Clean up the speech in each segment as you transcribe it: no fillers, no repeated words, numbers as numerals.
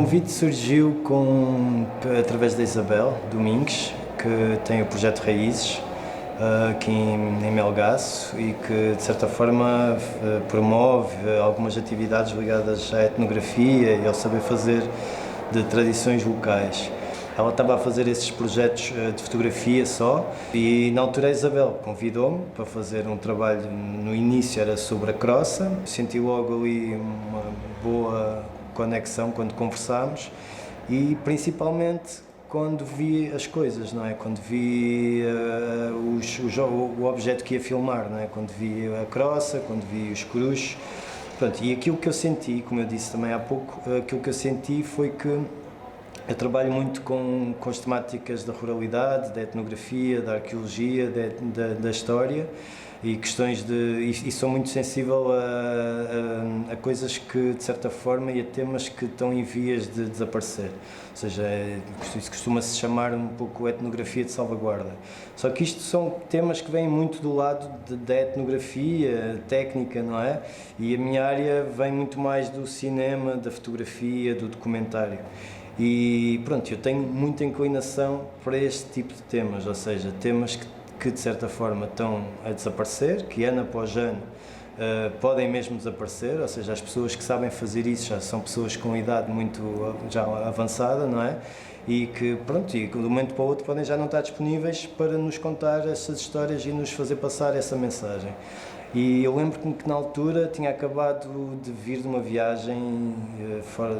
convite surgiu através da Isabel Domingues, que tem o projeto Raízes, aqui em Melgaço, e que de certa forma promove algumas atividades ligadas à etnografia e ao saber fazer de tradições locais. Ela estava a fazer esses projetos de fotografia só e na altura a Isabel convidou-me para fazer um trabalho. No início era sobre a croça, senti logo ali uma boa conexão quando conversámos e principalmente quando vi as coisas, não é? Quando vi o objeto que ia filmar, não é? Quando vi a croça, quando vi os cruzes. Pronto, e aquilo que eu senti, como eu disse também há pouco, aquilo que eu senti foi que eu trabalho muito com as temáticas da ruralidade, da etnografia, da arqueologia, da história e questões e sou muito sensível a coisas que, de certa forma, e a temas que estão em vias de desaparecer. Ou seja, isso costuma-se chamar um pouco etnografia de salvaguarda. Só que isto são temas que vêm muito do lado da etnografia técnica, não é? E a minha área vem muito mais do cinema, da fotografia, do documentário. E pronto, eu tenho muita inclinação para este tipo de temas, ou seja, temas que de certa forma estão a desaparecer, que ano após ano podem mesmo desaparecer, ou seja, as pessoas que sabem fazer isso já são pessoas com idade muito já avançada, não é? E que, pronto, e de um momento para o outro podem já não estar disponíveis para nos contar essas histórias e nos fazer passar essa mensagem. E eu lembro-me que na altura tinha acabado de vir de uma viagem fora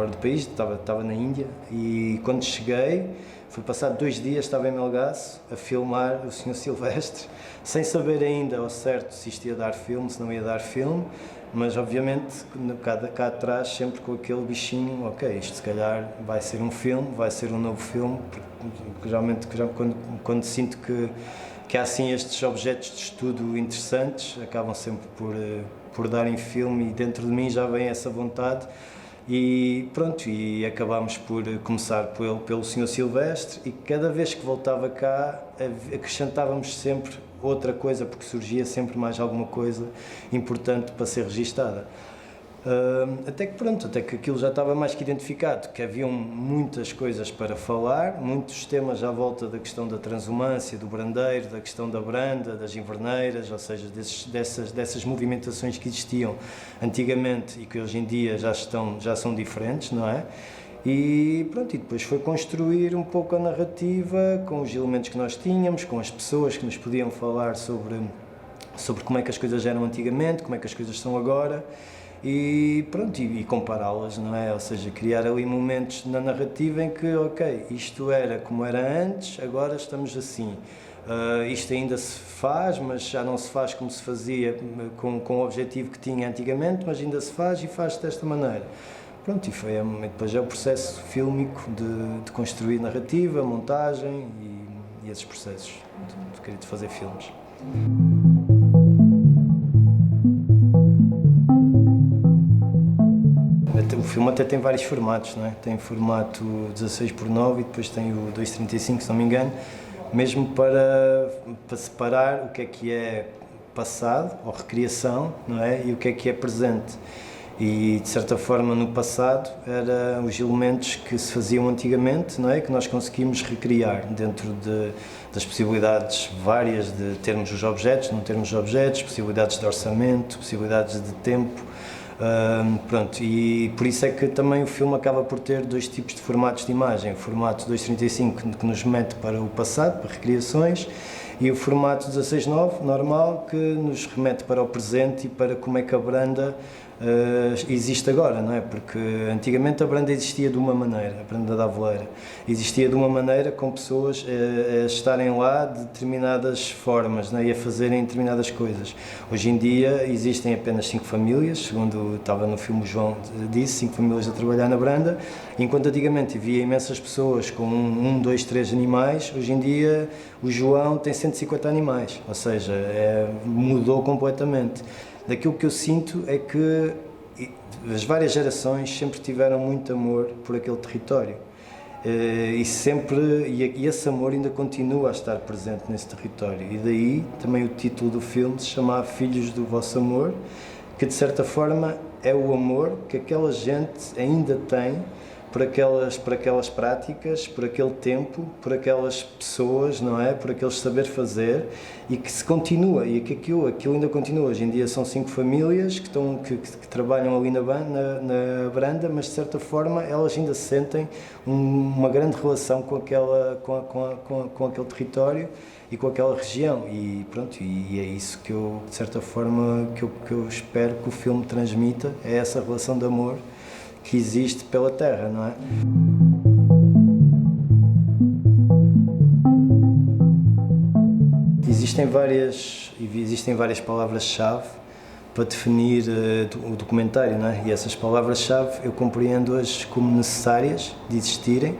do país, estava na Índia, e quando cheguei, foi passado 2 dias, estava em Melgaço a filmar o Sr. Silvestre, sem saber ainda ao certo se isto ia dar filme, se não ia dar filme, mas obviamente cá atrás sempre com aquele bichinho, ok, isto se calhar vai ser um filme, vai ser um novo filme, porque geralmente quando sinto que há assim estes objetos de estudo interessantes, acabam sempre por darem filme e dentro de mim já vem essa vontade e pronto, e acabámos por começar pelo Sr. Silvestre e cada vez que voltava cá acrescentávamos sempre outra coisa porque surgia sempre mais alguma coisa importante para ser registada. Até que aquilo já estava mais que identificado, que haviam muitas coisas para falar, muitos temas à volta da questão da transumância, do brandeiro, da questão da branda, das inverneiras, ou seja, dessas movimentações que existiam antigamente e que hoje em dia já são diferentes, não é? E pronto, e depois foi construir um pouco a narrativa com os elementos que nós tínhamos, com as pessoas que nos podiam falar sobre como é que as coisas eram antigamente, como é que as coisas são agora. E pronto, e compará-las, não é? Ou seja, criar ali momentos na narrativa em que, ok, isto era como era antes, agora estamos assim. Isto ainda se faz, mas já não se faz como se fazia com o objetivo que tinha antigamente, mas ainda se faz e faz desta maneira. Pronto, e depois é o processo fílmico de construir narrativa, montagem e esses processos de fazer filmes. O filme até tem vários formatos, não é? Tem o formato 16:9 e depois tem o 2:35, se não me engano, mesmo para separar o que é passado ou recriação, não é? E o que é presente. E de certa forma no passado eram os elementos que se faziam antigamente, não é? Que nós conseguimos recriar dentro das possibilidades várias de termos os objetos, não termos os objetos, possibilidades de orçamento, possibilidades de tempo. Pronto, e por isso é que também o filme acaba por ter 2 tipos de formatos de imagem, o formato 2:35 que nos mete para o passado, para recriações, e o formato 16:9 normal que nos remete para o presente e para como é que a branda existe agora, não é? Porque antigamente a branda existia de uma maneira, a branda da Aveleira, existia de uma maneira com pessoas a estarem lá de determinadas formas, não é? E a fazerem determinadas coisas. Hoje em dia existem apenas 5 famílias, segundo estava no filme o João disse, 5 famílias a trabalhar na branda, enquanto antigamente havia imensas pessoas com 1, 2, 3 animais, hoje em dia o João tem 150 animais, ou seja, mudou completamente. Daquilo que eu sinto é que as várias gerações sempre tiveram muito amor por aquele território e esse amor ainda continua a estar presente nesse território e daí também o título do filme se chama Filhos do Vosso Amor, que de certa forma é o amor que aquela gente ainda tem por aquelas práticas, por aquele tempo, por aquelas pessoas, não é? Por aqueles saber fazer, e que se continua, e que aquilo ainda continua. Hoje em dia são 5 famílias que trabalham ali na Branda, mas de certa forma elas ainda sentem uma grande relação com aquele território e com aquela região, e pronto, e é isso que eu, de certa forma, que eu espero que o filme transmita, é essa relação de amor que existe pela terra, não é? Existem várias palavras-chave para definir o documentário, não é? E essas palavras-chave eu compreendo-as como necessárias de existirem,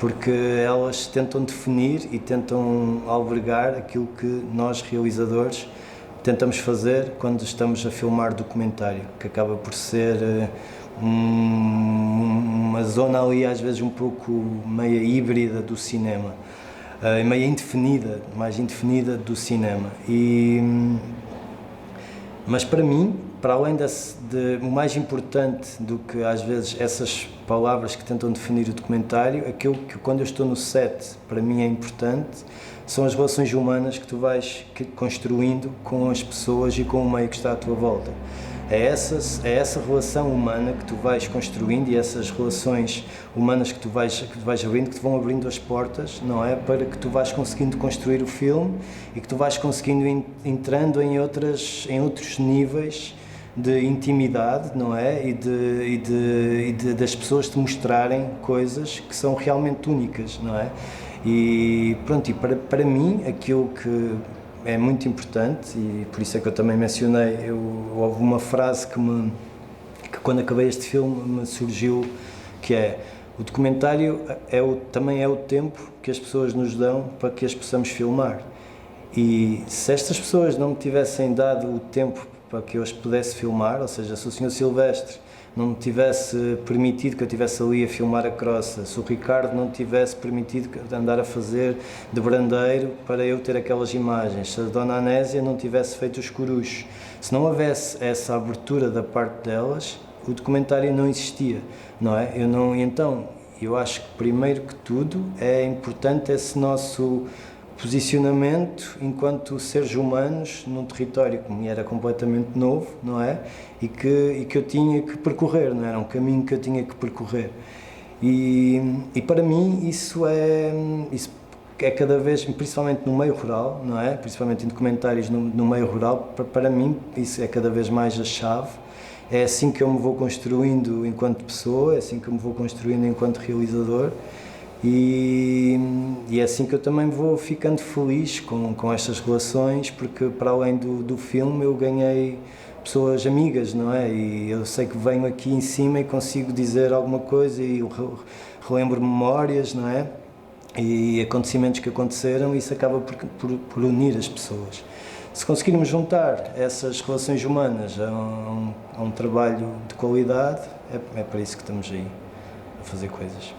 porque elas tentam definir e tentam albergar aquilo que nós, realizadores, tentamos fazer quando estamos a filmar documentário, que acaba por ser uma zona ali às vezes um pouco meia híbrida do cinema, meia indefinida, mais indefinida do cinema. Mas para mim, para além o mais importante do que às vezes essas palavras que tentam definir o documentário, aquilo que quando eu estou no set para mim é importante são as relações humanas que tu vais construindo com as pessoas e com o meio que está à tua volta. É essa relação humana que tu vais construindo e essas relações humanas que tu vais abrindo, que te vão abrindo as portas, não é? Para que tu vais conseguindo construir o filme e que tu vais conseguindo entrando em outros níveis de intimidade, não é? E das pessoas te mostrarem coisas que são realmente únicas, não é? E pronto, e para mim aquilo que é muito importante, e por isso é que eu também mencionei, houve uma frase que quando acabei este filme me surgiu, que é: o documentário também é o tempo que as pessoas nos dão para que as possamos filmar. E se estas pessoas não me tivessem dado o tempo para que eu as pudesse filmar, ou seja, se o Sr. Silvestre não me tivesse permitido que eu estivesse ali a filmar a crosta, se o Ricardo não me tivesse permitido andar a fazer de brandeiro para eu ter aquelas imagens, se a Dona Anésia não tivesse feito os corujos, se não houvesse essa abertura da parte delas, o documentário não existia, não é? Então, eu acho que primeiro que tudo é importante esse nosso posicionamento enquanto seres humanos num território que me era completamente novo, não é? E que eu tinha que percorrer, não era um caminho que eu tinha que percorrer. E para mim isso é cada vez, principalmente no meio rural, não é? Principalmente em documentários no meio rural, para mim isso é cada vez mais a chave. É assim que eu me vou construindo enquanto pessoa, é assim que eu me vou construindo enquanto realizador. E é assim que eu também vou ficando feliz com estas relações, porque para além do filme eu ganhei pessoas amigas, não é? E eu sei que venho aqui em cima e consigo dizer alguma coisa e relembro memórias, não é? E acontecimentos que aconteceram, e isso acaba por unir as pessoas. Se conseguirmos juntar essas relações humanas a um trabalho de qualidade, é para isso que estamos aí, a fazer coisas.